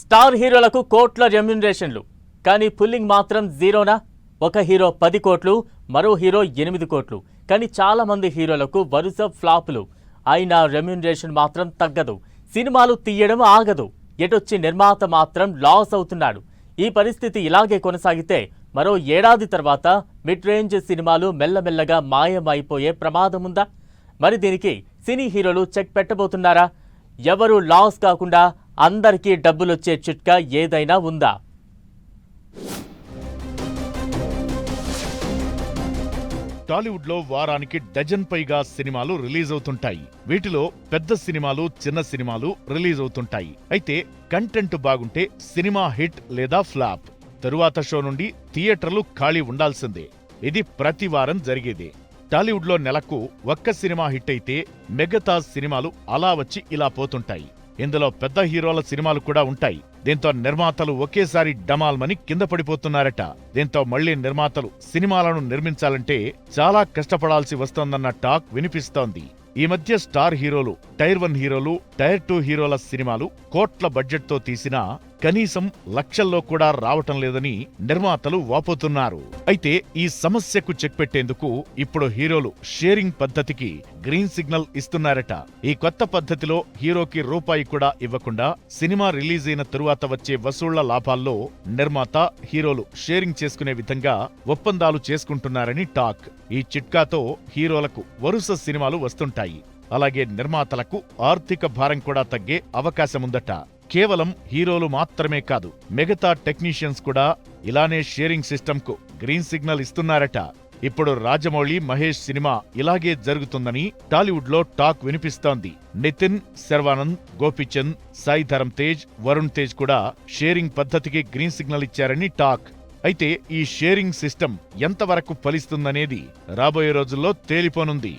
Star హీరోలకు కోట్ల రెమ్యునరేషన్లు, కానీ పుల్లింగ్ మాత్రం జీరోనా? ఒక హీరో 10 కోట్లు, మరో హీరో 8 కోట్లు. కానీ చాలా మంది హీరోలకు వరుస ఫ్లాపులు. అయినా రెమ్యునరేషన్ మాత్రం తగ్గదు. సినిమాలు తీయడం ఆగదు. ఎటొచ్చి నిర్మాత మాత్రం లాస్ అవుతున్నాడు. ఈ పరిస్థితి ఇలాగే కొనసాగితే మరో ఏడాది తర్వాత మిడ్ రేంజ్ సినిమాలు మెల్లమెల్లగా మాయమైపోయే ప్రమాదముందా? మరి దీనికి సినీ హీరోలు చెక్ పెట్టబోతున్నారా? ఎవరు లాస్ కాకుండా అందరికీ డబ్బులొచ్చే చిట్కా ఏదైనా ఉందా? టాలీవుడ్ లో వారానికి డజన్ పైగా సినిమాలు రిలీజ్ అవుతుంటాయి. వీటిలో పెద్ద సినిమాలు, చిన్న సినిమాలు రిలీజ్ అవుతుంటాయి. అయితే కంటెంట్ బాగుంటే సినిమా హిట్ లేదా ఫ్లాప్. తరువాత షో నుండి థియేటర్లు ఖాళీ ఉండాల్సిందే. ఇది ప్రతి వారం జరిగేదే. టాలీవుడ్ లో నెలకు ఒక్క సినిమా హిట్ అయితే మిగతా సినిమాలు అలా వచ్చి ఇలా పోతుంటాయి. ఇందులో పెద్ద హీరోల సినిమాలు కూడా ఉంటాయి. దీంతో నిర్మాతలు ఒకేసారి డమాల్మని కింద పడిపోతున్నారట. దీంతో మళ్లీ నిర్మాతలు సినిమాలను నిర్మించాలంటే చాలా కష్టపడాల్సి వస్తోందన్న టాక్ వినిపిస్తోంది. ఈ మధ్య స్టార్ హీరోలు, టైర్ 1 హీరోలు, టైర్ 2 హీరోల సినిమాలు కోట్ల బడ్జెట్తో తీసినా కనీసం లక్షల్లో కూడా రావటం లేదని నిర్మాతలు వాపోతున్నారు. అయితే ఈ సమస్యకు చెక్ పెట్టేందుకు ఇప్పుడు హీరోలు షేరింగ్ పద్ధతికి గ్రీన్ సిగ్నల్ ఇస్తున్నారట. ఈ కొత్త పద్ధతిలో హీరోకి రూపాయి కూడా ఇవ్వకుండా సినిమా రిలీజ్ అయిన తరువాత వచ్చే వసూళ్ల లాభాల్లో నిర్మాత, హీరోలు షేరింగ్ చేసుకునే విధంగా ఒప్పందాలు చేసుకుంటున్నారని టాక్. ఈ చిట్కాతో హీరోలకు వరుస సినిమాలు వస్తుంటాయి. అలాగే నిర్మాతలకు ఆర్థిక భారం కూడా తగ్గే అవకాశముందట. కేవలం హీరోలు మాత్రమే కాదు, మిగతా టెక్నీషియన్స్ కూడా ఇలానే షేరింగ్ సిస్టంకు గ్రీన్ సిగ్నల్ ఇస్తున్నారట. ఇప్పుడు రాజమౌళి, మహేష్ సినిమా ఇలాగే జరుగుతుందని టాలీవుడ్ లో టాక్ వినిపిస్తోంది. నితిన్, శర్వానంద్, గోపీచంద్, సాయి ధరమ్ తేజ్, వరుణ్ తేజ్ కూడా షేరింగ్ పద్ధతికి గ్రీన్ సిగ్నల్ ఇచ్చారని టాక్. అయితే ఈ షేరింగ్ సిస్టమ్ ఎంతవరకు ఫలిస్తుందనేది రాబోయే రోజుల్లో తేలిపోనుంది.